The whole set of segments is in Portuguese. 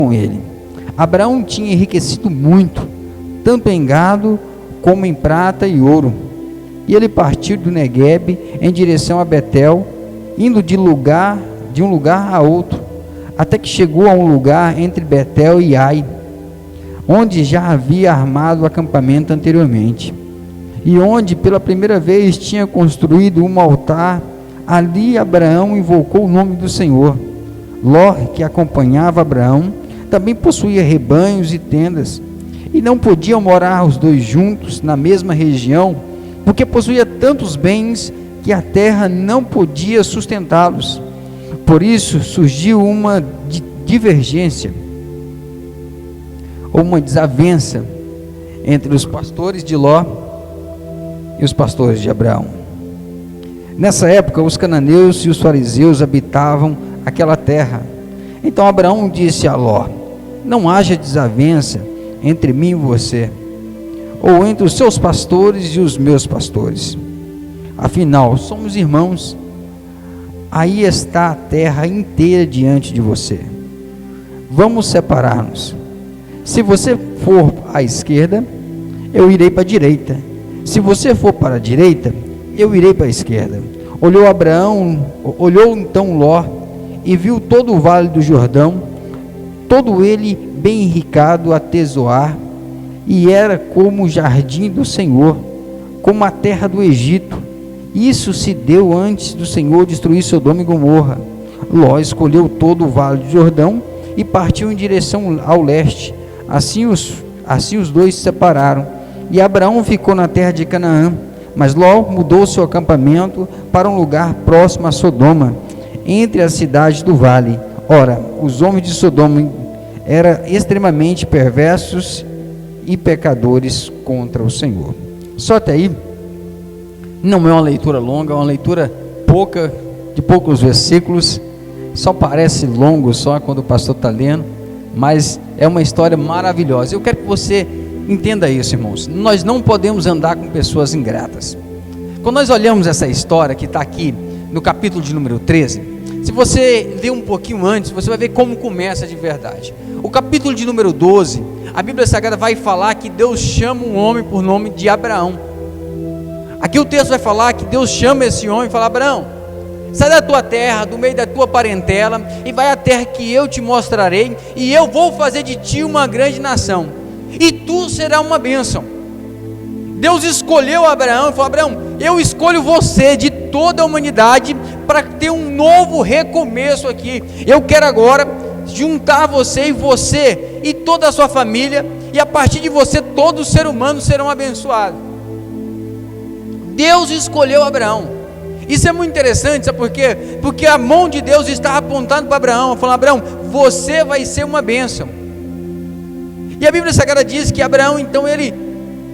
com ele. Abraão tinha enriquecido muito, tanto em gado como em prata e ouro. E ele partiu do Neguebe em direção a Betel, indo de um lugar a outro, até que chegou a um lugar entre Betel e Ai, onde já havia armado o acampamento anteriormente, e onde pela primeira vez tinha construído um altar. Ali Abraão invocou o nome do Senhor. Ló, que acompanhava Abraão, também possuía rebanhos e tendas, e não podiam morar os dois juntos na mesma região, porque possuía tantos bens que a terra não podia sustentá-los. Por isso surgiu uma divergência, ou uma desavença, entre os pastores de Ló e os pastores de Abraão. Nessa época, os cananeus e os fariseus habitavam aquela terra. Então Abraão disse a Ló: não haja desavença entre mim e você, ou entre os seus pastores e os meus pastores. Afinal, somos irmãos. Aí está a terra inteira diante de você. Vamos separar-nos. Se você for à esquerda, eu irei para a direita. Se você for para a direita, eu irei para a esquerda. Olhou então Ló e viu todo o vale do Jordão, todo ele bem enricado a tesoar, e era como o jardim do Senhor, como a terra do Egito. Isso se deu antes do Senhor destruir Sodoma e Gomorra. Ló escolheu todo o vale do Jordão e partiu em direção ao leste. Assim os dois se separaram, e Abraão ficou na terra de Canaã, mas Ló mudou seu acampamento para um lugar próximo a Sodoma, entre as cidades do vale. Ora, os homens de Sodoma eram extremamente perversos e pecadores contra o Senhor. Só até aí. Não é uma leitura longa, é uma leitura de poucos versículos. Só parece longo só quando o pastor está lendo, mas é uma história maravilhosa. Eu quero que você entenda isso, irmãos. Nós não podemos andar com pessoas ingratas. Quando nós olhamos essa história que está aqui no capítulo de número 13, se você ler um pouquinho antes, você vai ver como começa de verdade. O capítulo de número 12, a Bíblia Sagrada vai falar que Deus chama um homem por nome de Abraão. Aqui o texto vai falar que Deus chama esse homem e fala: Abraão, sai da tua terra, do meio da tua parentela, e vai à terra que eu te mostrarei, e eu vou fazer de ti uma grande nação, e tu serás uma bênção. Deus escolheu Abraão e falou: Abraão, eu escolho você de toda a humanidade para ter um novo recomeço aqui. Eu quero agora juntar você e toda a sua família, e a partir de você todos os seres humanos serão abençoados. Deus escolheu Abraão. Isso é muito interessante, sabe por quê? Porque a mão de Deus estava apontando para Abraão, falando: Abraão, você vai ser uma bênção. E a Bíblia Sagrada diz que Abraão, então, ele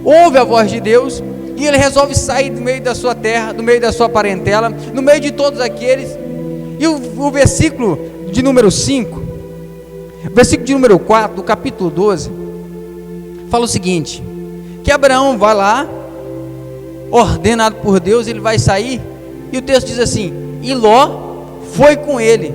ouve a voz de Deus, e ele resolve sair do meio da sua terra, do meio da sua parentela, no meio de todos aqueles. E o versículo de número 5, versículo de número 4, do capítulo 12, fala o seguinte: que Abraão vai lá, ordenado por Deus, ele vai sair, e o texto diz assim: e Ló foi com ele.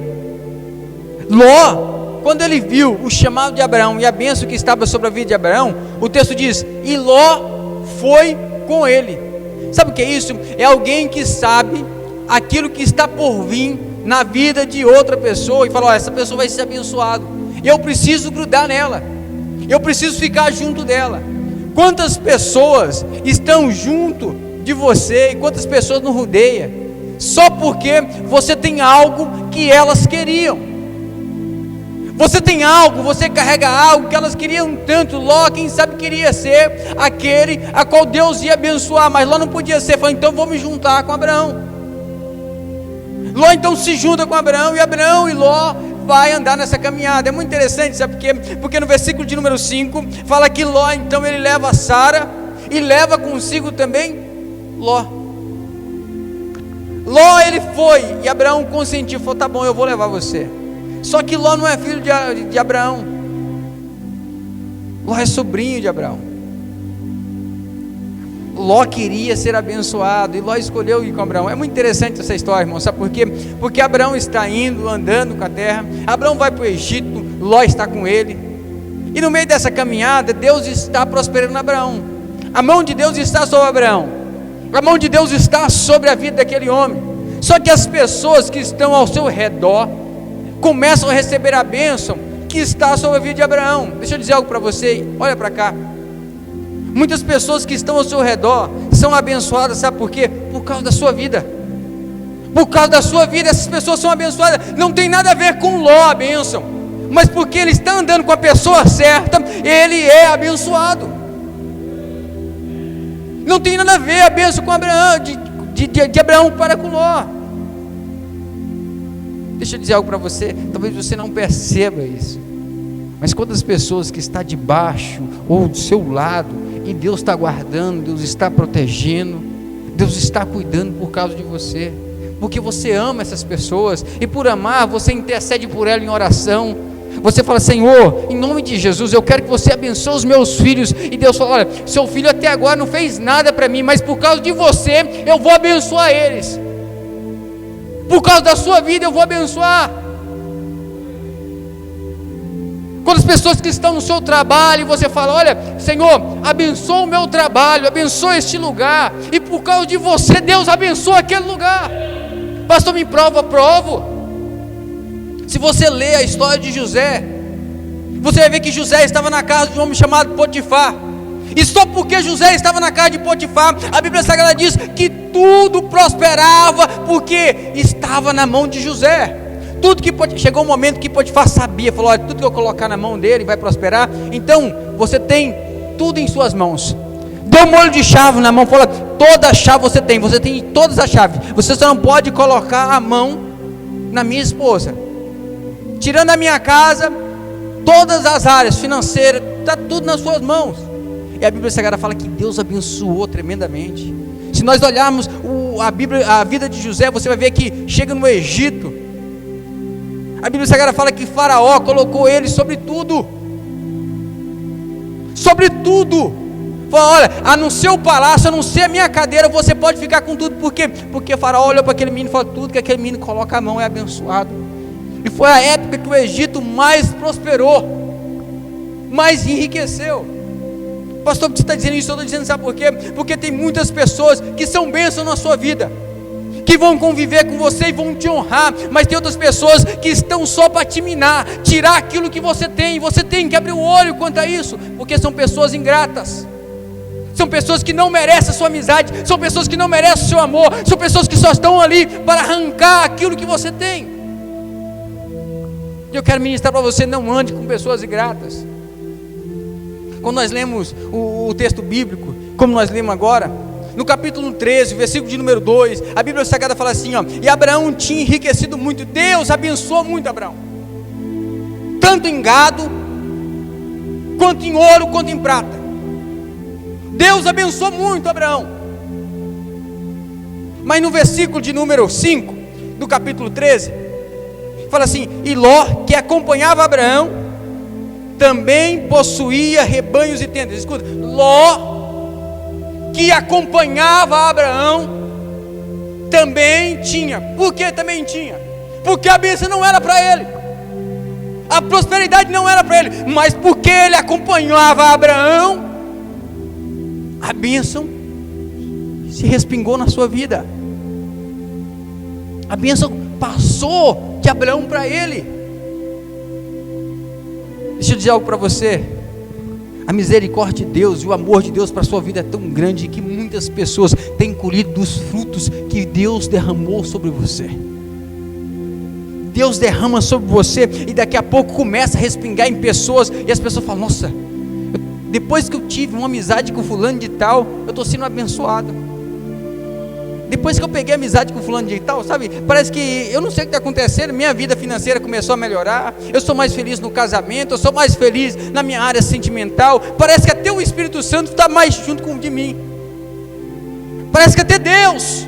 Ló, quando ele viu o chamado de Abraão e a bênção que estava sobre a vida de Abraão, o texto diz: e Ló foi com ele. Sabe o que é isso? É alguém que sabe aquilo que está por vir na vida de outra pessoa, e fala: ó, essa pessoa vai ser abençoada, eu preciso grudar nela, eu preciso ficar junto dela. Quantas pessoas estão junto de você e quantas pessoas não rodeia, só porque você tem algo que elas queriam. Você tem algo, você carrega algo que elas queriam tanto. Ló, quem sabe, queria ser aquele a qual Deus ia abençoar, mas Ló não podia ser. Falou: então vou me juntar com Abraão. Ló então se junta com Abraão, e Abraão e Ló vai andar nessa caminhada. É muito interessante, sabe por quê? Porque no versículo de número 5 fala que Ló, então, ele leva Sara e leva consigo também Ló. Ló, ele foi, e Abraão consentiu, falou: tá bom, eu vou levar você. Só que Ló não é filho de Abraão. Ló é sobrinho de Abraão. Ló queria ser abençoado, e Ló escolheu ir com Abraão. É muito interessante essa história, irmão. Sabe por quê? Porque Abraão está indo, andando com a terra. Abraão vai para o Egito, Ló está com ele, e no meio dessa caminhada, Deus está prosperando Abraão. A mão de Deus está sobre Abraão, a mão de Deus está sobre a vida daquele homem. Só que as pessoas que estão ao seu redor começam a receber a bênção que está sobre a vida de Abraão. Deixa eu dizer algo para você, olha para cá. Muitas pessoas que estão ao seu redor são abençoadas, sabe por quê? Por causa da sua vida. Por causa da sua vida, essas pessoas são abençoadas. Não tem nada a ver com Ló, a bênção, mas porque ele está andando com a pessoa certa, ele é abençoado. Não tem nada a ver a bênção com Abraão, de Abraão para com Ló. Deixa eu dizer algo para você, talvez você não perceba isso, mas quando as pessoas que estão debaixo ou do seu lado, e Deus está guardando, Deus está protegendo, Deus está cuidando por causa de você, porque você ama essas pessoas, e por amar, você intercede por ela em oração. Você fala: Senhor, em nome de Jesus, eu quero que você abençoe os meus filhos. E Deus fala: olha, seu filho até agora não fez nada para mim, mas por causa de você, eu vou abençoar eles. Por causa da sua vida, eu vou abençoar. Quando as pessoas que estão no seu trabalho, você fala: olha, Senhor, abençoa o meu trabalho, abençoa este lugar, e por causa de você, Deus abençoa aquele lugar. Pastor, me prova, provo. Se você ler a história de José, você vai ver que José estava na casa de um homem chamado Potifar, e só porque José estava na casa de Potifar, a Bíblia Sagrada diz que tudo prosperava, porque estava na mão de José. Chegou um momento que Potifar sabia, falou: olha, tudo que eu colocar na mão dele vai prosperar, então você tem tudo em suas mãos. Deu um molho de chave na mão, falou: toda a chave você tem todas as chaves, você só não pode colocar a mão na minha esposa. Tirando a minha casa, todas as áreas financeiras, está tudo nas suas mãos. E a Bíblia Sagrada fala que Deus abençoou tremendamente. Se nós olharmos a vida de José, você vai ver que chega no Egito, a Bíblia Sagrada fala que Faraó colocou ele sobre tudo. Sobre tudo. Falou: olha, a não ser o palácio, a não ser a minha cadeira, você pode ficar com tudo. Por quê? Porque Faraó olhou para aquele menino e falou: tudo que aquele menino coloca a mão é abençoado. E foi a época que o Egito mais prosperou, mais enriqueceu. Pastor, por que você está dizendo isso? Eu estou dizendo, sabe por quê? Porque tem muitas pessoas que são bênçãos na sua vida, que vão conviver com você e vão te honrar, mas tem outras pessoas que estão só para te minar, tirar aquilo que você tem. Você tem que abrir o olho quanto a isso, porque são pessoas ingratas, são pessoas que não merecem a sua amizade, são pessoas que não merecem o seu amor, são pessoas que só estão ali para arrancar aquilo que você tem. E eu quero ministrar para você: não ande com pessoas ingratas. Quando nós lemos o texto bíblico, como nós lemos agora, no capítulo 13, versículo de número 2, a Bíblia Sagrada fala assim, ó: e Abraão tinha enriquecido muito. Deus abençoou muito Abraão, tanto em gado, quanto em ouro, quanto em prata. Deus abençoou muito Abraão. Mas no versículo de número 5, do capítulo 13, fala assim: e Ló, que acompanhava Abraão, também possuía rebanhos e tendas. Escuta, Ló, que acompanhava Abraão, também tinha. Por que também tinha? Porque a bênção não era para ele, a prosperidade não era para ele, mas porque ele acompanhava Abraão, a bênção se respingou na sua vida. A bênção passou de Abraão para ele. Deixa eu dizer algo para você: a misericórdia de Deus e o amor de Deus para a sua vida é tão grande que muitas pessoas têm colhido dos frutos que Deus derramou sobre você. Deus derrama sobre você e daqui a pouco começa a respingar em pessoas, e as pessoas falam: nossa, depois que eu tive uma amizade com fulano de tal, eu estou sendo abençoado. Depois que eu peguei amizade com fulano de tal, sabe, parece que, eu não sei o que está acontecendo, minha vida financeira começou a melhorar, eu sou mais feliz no casamento, eu sou mais feliz na minha área sentimental, parece que até o Espírito Santo está mais junto de mim, parece que até Deus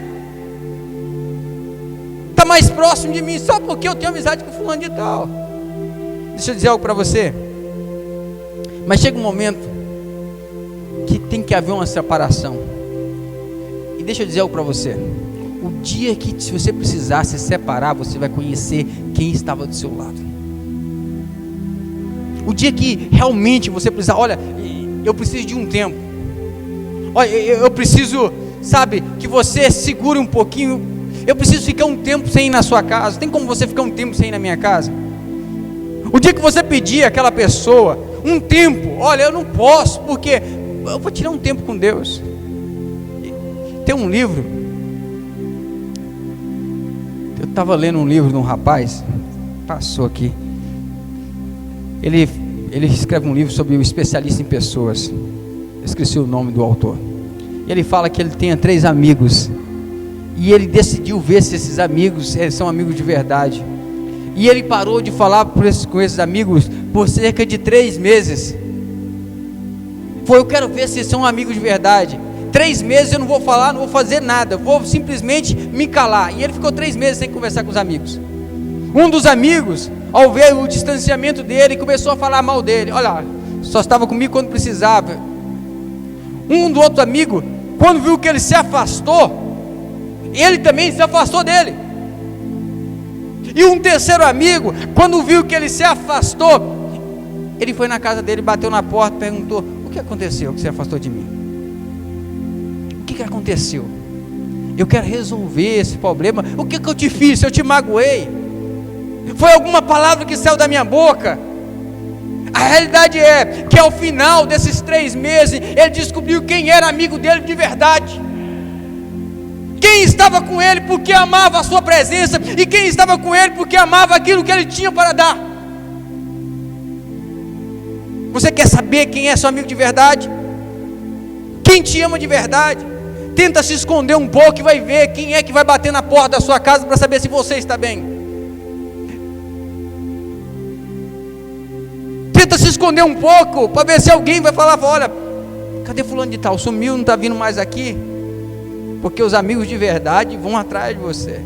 está mais próximo de mim, só porque eu tenho amizade com fulano de tal. Deixa eu dizer algo para você, mas chega um momento que tem que haver uma separação. E deixa eu dizer algo para você: o dia que, se você precisar se separar, você vai conhecer quem estava do seu lado. O dia que realmente você precisar, olha, eu preciso de um tempo. Olha, eu preciso, sabe, que você segure um pouquinho. Eu preciso ficar um tempo sem ir na sua casa. Tem como você ficar um tempo sem ir na minha casa? O dia que você pedir àquela pessoa um tempo, olha, eu não posso, porque eu vou tirar um tempo com Deus. Tem um livro, eu estava lendo um livro de um rapaz, passou aqui, ele escreve um livro sobre o especialista em pessoas, eu esqueci o nome do autor, e ele fala que ele tem 3 amigos, e ele decidiu ver se esses amigos são amigos de verdade, e ele parou de falar com esses amigos por cerca de 3 meses, eu quero ver se são amigos de verdade. 3 meses eu não vou falar, não vou fazer nada, vou simplesmente me calar. E ele ficou 3 meses sem conversar com os amigos. Um dos amigos, ao ver o distanciamento dele, começou a falar mal dele. Olha, só estava comigo quando precisava. Um do outro amigo, quando viu que ele se afastou, ele também se afastou dele. E um terceiro amigo, quando viu que ele se afastou, ele foi na casa dele, bateu na porta, perguntou: o que aconteceu que você afastou de mim? O que aconteceu? Eu quero resolver esse problema. O que eu te fiz? Eu te magoei? Foi alguma palavra que saiu da minha boca? A realidade é que ao final desses 3 meses, ele descobriu quem era amigo dele de verdade. Quem estava com ele porque amava a sua presença, e quem estava com ele porque amava aquilo que ele tinha para dar. Você quer saber quem é seu amigo de verdade? Quem te ama de verdade? Tenta se esconder um pouco e vai ver quem é que vai bater na porta da sua casa para saber se você está bem. Tenta se esconder um pouco para ver se alguém vai falar: olha, cadê fulano de tal? Sumiu, não está vindo mais aqui. Porque os amigos de verdade vão atrás de você.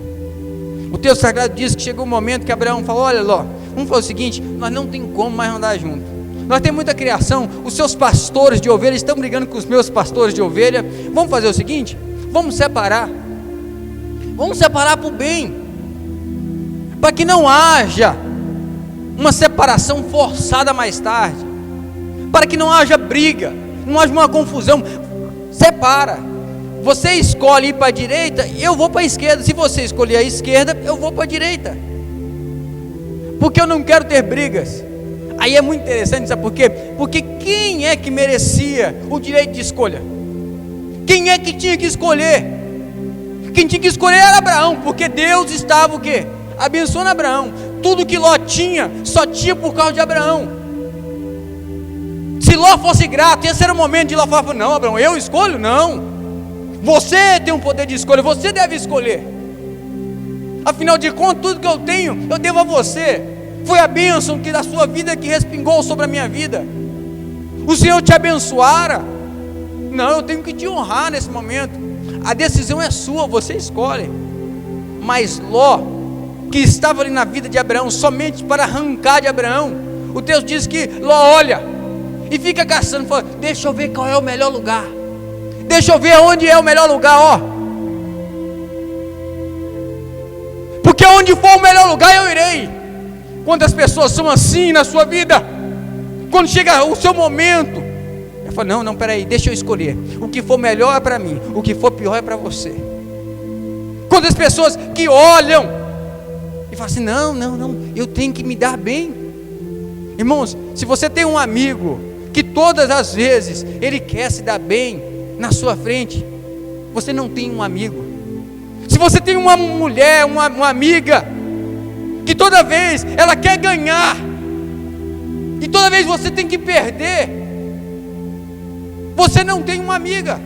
O texto sagrado diz que chegou um momento que Abraão falou: olha, Ló, vamos fazer o seguinte, nós não tem como mais andar junto. Nós temos muita criação, os seus pastores de ovelha estão brigando com os meus pastores de ovelha. Vamos fazer o seguinte, vamos separar para o bem, para que não haja uma separação forçada mais tarde, para que não haja briga, não haja uma confusão. Separa, você escolhe ir para a direita, eu vou para a esquerda. Se você escolher a esquerda, eu vou para a direita, porque eu não quero ter brigas. Aí é muito interessante, sabe por quê? Porque quem é que merecia o direito de escolha? Quem é que tinha que escolher? Quem tinha que escolher era Abraão, porque Deus estava o quê? Abençoando Abraão. Tudo que Ló tinha, só tinha por causa de Abraão. Se Ló fosse grato, esse era o momento de Ló falar: não, Abraão, eu escolho? Não, você tem um poder de escolha, você deve escolher. Afinal de contas, tudo que eu tenho, eu devo a você. Foi a bênção que da sua vida que respingou sobre a minha vida. O Senhor te abençoara. Não, eu tenho que te honrar nesse momento. A decisão é sua, você escolhe. Mas Ló, que estava ali na vida de Abraão, somente para arrancar de Abraão, o texto diz que Ló olha e fica caçando, fala: deixa eu ver qual é o melhor lugar, deixa eu ver onde é o melhor lugar, ó, porque onde for o melhor lugar eu irei. Quantas pessoas são assim na sua vida? Quando chega o seu momento, eu falo: não, peraí, deixa eu escolher. O que for melhor é para mim, o que for pior é para você. Quantas pessoas que olham e falam assim: não, eu tenho que me dar bem. Irmãos, se você tem um amigo que todas as vezes ele quer se dar bem na sua frente, você não tem um amigo. Se você tem uma mulher, uma amiga que toda vez ela quer ganhar, e toda vez você tem que perder, você não tem uma amiga.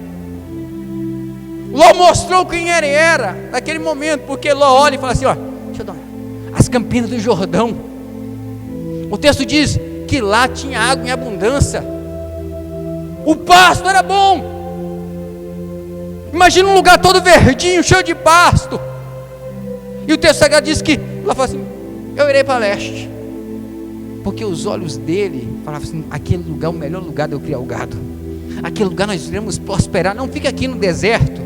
Ló mostrou quem ele era naquele momento, porque Ló olha e fala assim: ó, deixa eu dar as campinas do Jordão. O texto diz que lá tinha água em abundância, o pasto era bom. Imagina um lugar todo verdinho, cheio de pasto. E o texto sagrado diz que Ló fala assim: eu irei para leste, porque os olhos dele falavam assim: aquele lugar é o melhor lugar de eu criar o gado, aquele lugar nós iremos prosperar. Não fica aqui no deserto,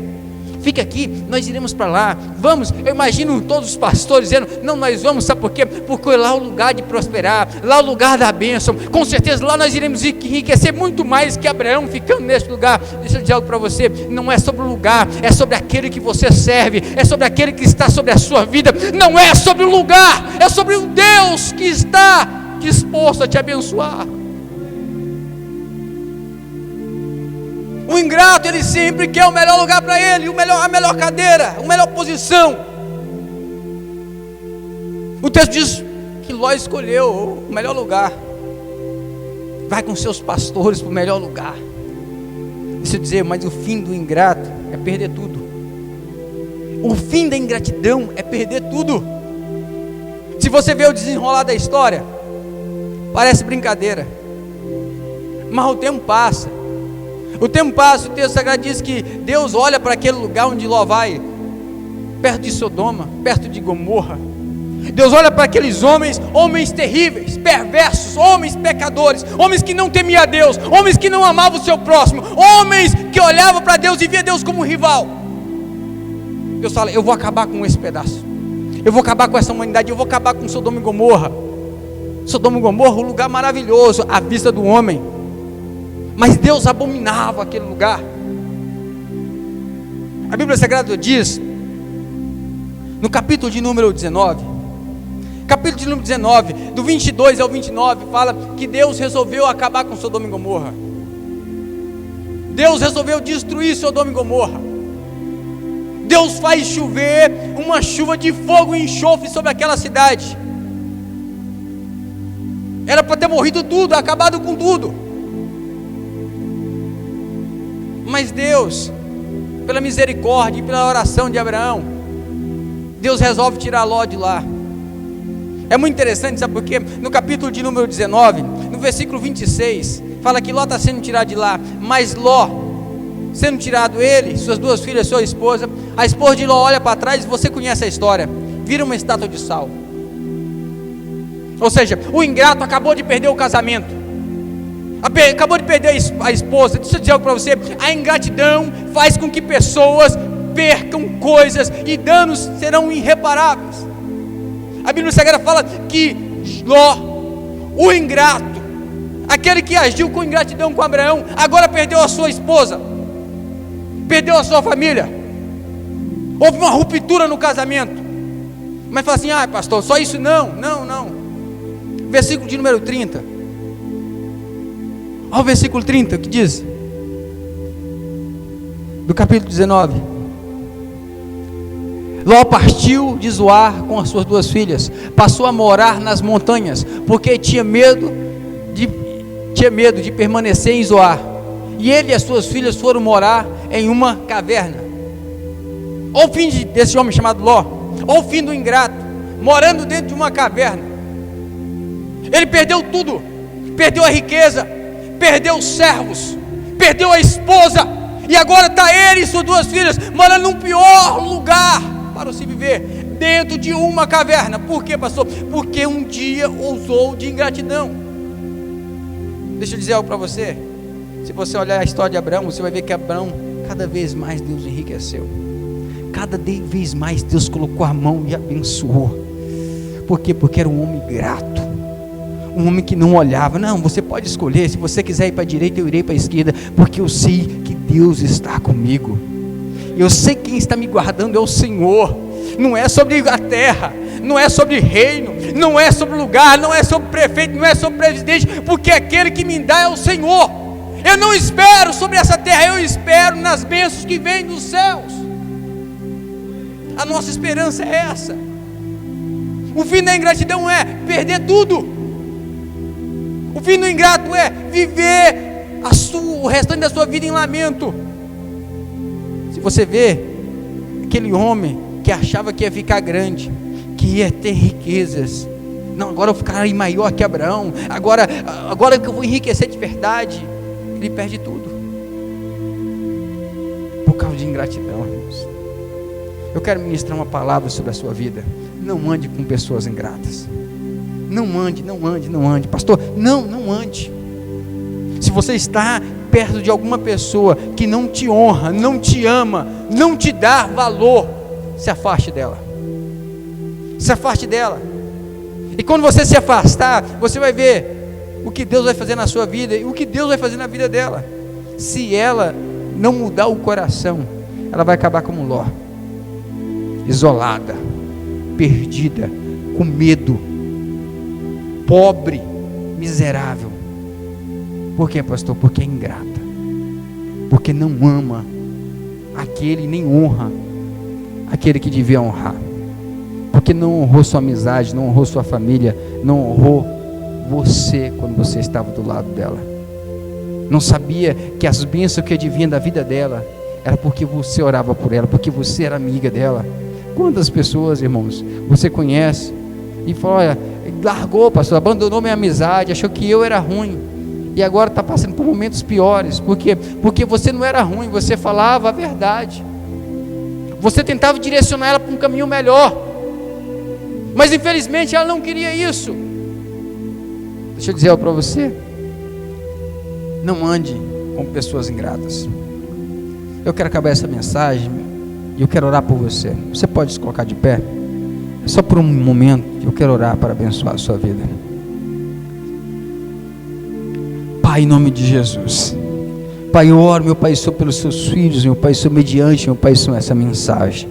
fica aqui, nós iremos para lá, vamos. Eu imagino todos os pastores dizendo, não, nós vamos, sabe por quê? Porque lá é o lugar de prosperar, lá é o lugar da bênção, com certeza lá nós iremos enriquecer muito mais que Abraão ficando nesse lugar. Deixa eu dizer algo para você, não é sobre o lugar, é sobre aquele que você serve, é sobre aquele que está sobre a sua vida, não é sobre o lugar, é sobre o Deus que está disposto a te abençoar. O ingrato, ele sempre quer o melhor lugar para ele, a melhor cadeira, a melhor posição. O texto diz que Ló escolheu o melhor lugar. Vai com seus pastores para o melhor lugar. Deixa eu dizer, mas o fim do ingrato é perder tudo. O fim da ingratidão é perder tudo. Se você vê o desenrolar da história, parece brincadeira, mas o tempo passa. O tempo passa, o texto sagrado diz que Deus olha para aquele lugar onde Ló vai, perto de Sodoma, perto de Gomorra. Deus olha para aqueles homens terríveis, perversos, homens pecadores, homens que não temiam a Deus, homens que não amavam o seu próximo, homens que olhavam para Deus e via Deus como um rival. Deus fala, eu vou acabar com esse pedaço, eu vou acabar com essa humanidade, eu vou acabar com Sodoma e Gomorra. Sodoma e Gomorra, um lugar maravilhoso à vista do homem, mas Deus abominava aquele lugar. A Bíblia Sagrada diz, no capítulo de número 19, do 22 ao 29, fala que Deus resolveu acabar com Sodoma e Gomorra. Deus resolveu destruir Sodoma e Gomorra. Deus faz chover uma chuva de fogo e enxofre sobre aquela cidade. Era para ter morrido tudo, acabado com tudo. Mas Deus, pela misericórdia e pela oração de Abraão, Deus resolve tirar Ló de lá. É muito interessante, sabe por quê? No capítulo de número 19, no versículo 26, fala que Ló está sendo tirado de lá, mas Ló, sendo tirado ele, suas duas filhas, sua esposa, a esposa de Ló olha para trás, você conhece a história, vira uma estátua de sal. Ou seja, o ingrato acabou de perder o casamento, acabou de perder a esposa. Deixa eu dizer algo para você, a ingratidão faz com que pessoas percam coisas e danos serão irreparáveis. A Bíblia Sagrada fala que Ló, o ingrato, aquele que agiu com ingratidão com Abraão, agora perdeu a sua esposa, perdeu a sua família, houve uma ruptura no casamento. Mas fala assim, pastor, só isso? Não. Versículo de número 30, olha o versículo 30, o que diz? Do capítulo 19. Ló partiu de Zoar com as suas duas filhas, passou a morar nas montanhas, porque tinha medo de permanecer em Zoar, e ele e as suas filhas foram morar em uma caverna. Olha o fim desse homem chamado Ló, olha o fim do ingrato, morando dentro de uma caverna. Ele perdeu tudo, perdeu a riqueza, perdeu os servos, perdeu a esposa, e agora está ele e suas duas filhas morando num pior lugar para se viver, dentro de uma caverna. Por quê, pastor? Porque um dia ousou de ingratidão. Deixa eu dizer algo para você, se você olhar a história de Abraão, você vai ver que Abraão, cada vez mais Deus enriqueceu, cada vez mais Deus colocou a mão e abençoou. Por quê? Porque era um homem grato, um homem que não olhava, não, você pode escolher, se você quiser ir para a direita, eu irei para a esquerda, porque eu sei que Deus está comigo, eu sei que quem está me guardando é o Senhor. Não é sobre a terra, não é sobre reino, não é sobre lugar, não é sobre prefeito, não é sobre presidente, porque aquele que me dá é o Senhor. Eu não espero sobre essa terra, eu espero nas bênçãos que vêm dos céus. A nossa esperança é essa. O fim da ingratidão é perder tudo. O fim do ingrato é viver o restante da sua vida em lamento. Se você vê aquele homem que achava que ia ficar grande, que ia ter riquezas, não, agora eu vou ficar maior que Abraão, agora que eu vou enriquecer de verdade, ele perde tudo por causa de ingratidão, irmãos. Eu quero ministrar uma palavra sobre a sua vida. Não ande com pessoas ingratas. Não ande, pastor, não ande. Se você está perto de alguma pessoa que não te honra, não te ama, não te dá valor, se afaste dela. Se afaste dela. E quando você se afastar, você vai ver o que Deus vai fazer na sua vida e o que Deus vai fazer na vida dela. Se ela não mudar o coração, ela vai acabar como Ló, isolada, perdida, com medo, pobre, miserável. Por quê, pastor? Porque é ingrata, porque não ama aquele, nem honra aquele que devia honrar, porque não honrou sua amizade, não honrou sua família, não honrou você quando você estava do lado dela, não sabia que as bênçãos que adivinham da vida dela era porque você orava por ela, porque você era amiga dela. Quantas pessoas, irmãos, você conhece e fala: olha, largou, pastor, abandonou minha amizade, achou que eu era ruim, e agora está passando por momentos piores. Por quê? Porque você não era ruim, você falava a verdade, você tentava direcionar ela para um caminho melhor, mas infelizmente ela não queria isso. Deixa eu dizer algo para você: não ande com pessoas ingratas. Eu quero acabar essa mensagem e eu quero orar por você. Você pode se colocar de pé? Só por um momento eu quero orar para abençoar a sua vida. Pai, em nome de Jesus, Pai, eu oro, meu Pai, Senhor, pelos seus filhos, meu Pai, Senhor, mediante, meu Pai, Senhor, essa mensagem.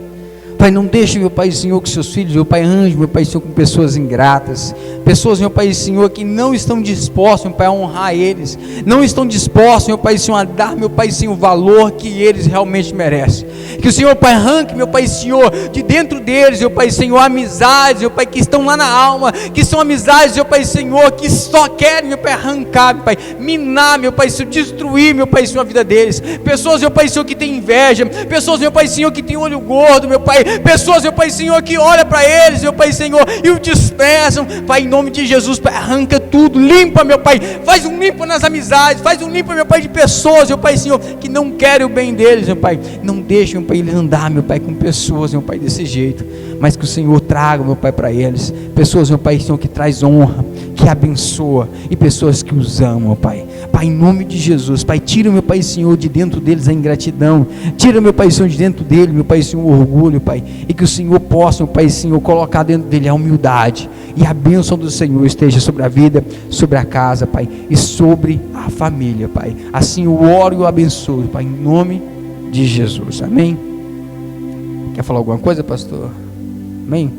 Pai, não deixe, meu Pai, Senhor, que seus filhos, meu Pai, andem, meu Pai, Senhor, com pessoas ingratas, pessoas, meu Pai, Senhor, que não estão dispostos, meu Pai, a honrar eles, não estão dispostos, meu Pai, Senhor, a dar, meu Pai, Senhor, o valor que eles realmente merecem. Que o Senhor, Pai, arranque, meu Pai, Senhor, de dentro deles, meu Pai, Senhor, amizades, meu Pai, que estão lá na alma, que são amizades, meu Pai, Senhor, que só querem, meu Pai, arrancar, meu Pai, minar, meu Pai, Senhor, destruir, meu Pai, Senhor, a vida deles. Pessoas, meu Pai, Senhor, que têm inveja, pessoas, meu Pai, Senhor, que têm olho gordo, meu Pai, pessoas, meu Pai, Senhor, que olha para eles, meu Pai, Senhor, e o desprezam. Pai, em nome de Jesus, Pai, arranca tudo, limpa, meu Pai, faz um limpo nas amizades, faz um limpo, meu Pai, de pessoas, meu Pai, Senhor, que não querem o bem deles, meu Pai. Não deixe, meu Pai, eles andar, meu Pai, com pessoas, meu Pai, desse jeito, mas que o Senhor traga, meu Pai, para eles pessoas, meu Pai, Senhor, que traz honra, que abençoa, e pessoas que os amam, meu Pai. Pai, em nome de Jesus, Pai, tira, meu Pai, Senhor, de dentro deles a ingratidão, tira, meu Pai, Senhor, de dentro dele, meu Pai, Senhor, o orgulho, Pai, e que o Senhor possa, meu Pai, Senhor, colocar dentro dele a humildade, e a bênção do Senhor esteja sobre a vida, sobre a casa, Pai, e sobre a família, Pai. Assim eu oro e eu abençoo, Pai, em nome de Jesus, amém? Quer falar alguma coisa, pastor? Amém?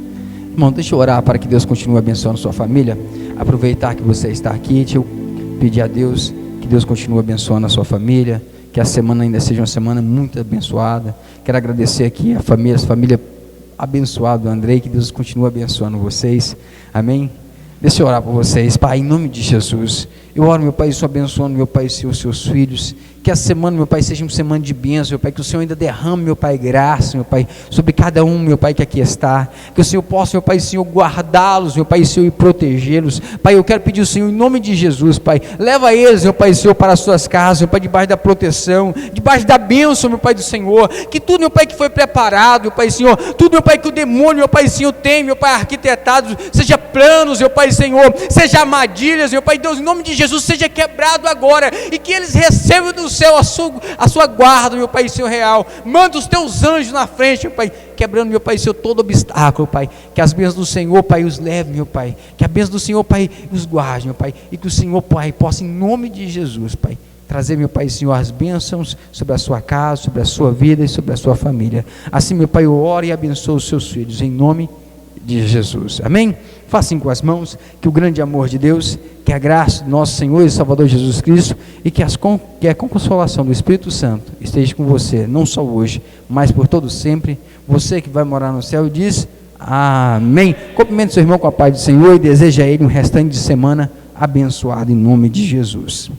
Irmão, deixa eu orar para que Deus continue abençoando sua família. Aproveitar que você está aqui, deixa eu pedir a Deus que Deus continue abençoando a sua família, que a semana ainda seja uma semana muito abençoada. Quero agradecer aqui a família abençoada do Andrei, que Deus continue abençoando vocês, amém? Deixa eu orar por vocês, Pai, em nome de Jesus. Eu oro, meu Pai, Senhor, abençoando, meu Pai, Senhor, os seus filhos. Que a semana, meu Pai, seja uma semana de bênção, meu Pai. Que o Senhor ainda derrame, meu Pai, graça, meu Pai, sobre cada um, meu Pai, que aqui está. Que o Senhor possa, meu Pai, Senhor, guardá-los, meu Pai, Senhor, e protegê-los. Pai, eu quero pedir ao Senhor, em nome de Jesus, Pai, leva eles, meu Pai, Senhor, para as suas casas, meu Pai, debaixo da proteção, debaixo da bênção, meu Pai, do Senhor. Que tudo, meu Pai, que foi preparado, meu Pai, Senhor, tudo, meu Pai, que o demônio, meu Pai, Senhor, tem, meu Pai, arquitetado, seja planos, meu Pai, Senhor, seja armadilhas, meu Pai, Deus, em nome de Jesus, seja quebrado agora, e que eles recebam do céu a sua guarda, meu Pai, Senhor, real. Manda os teus anjos na frente, meu Pai, quebrando, meu Pai, Senhor, todo obstáculo, Pai. Que as bênçãos do Senhor, Pai, os leve, meu Pai. Que a bênção do Senhor, Pai, os guarde, meu Pai. E que o Senhor, Pai, possa, em nome de Jesus, Pai, trazer, meu Pai, Senhor, as bênçãos sobre a sua casa, sobre a sua vida e sobre a sua família. Assim, meu Pai, eu oro e abençoo os seus filhos, em nome de Jesus, amém? Faça assim com as mãos, que o grande amor de Deus, que a graça do nosso Senhor e Salvador Jesus Cristo, e que a consolação do Espírito Santo esteja com você, não só hoje, mas por todo sempre. Você que vai morar no céu, diz amém. Cumprimente seu irmão com a paz do Senhor e deseja a ele um restante de semana abençoado em nome de Jesus.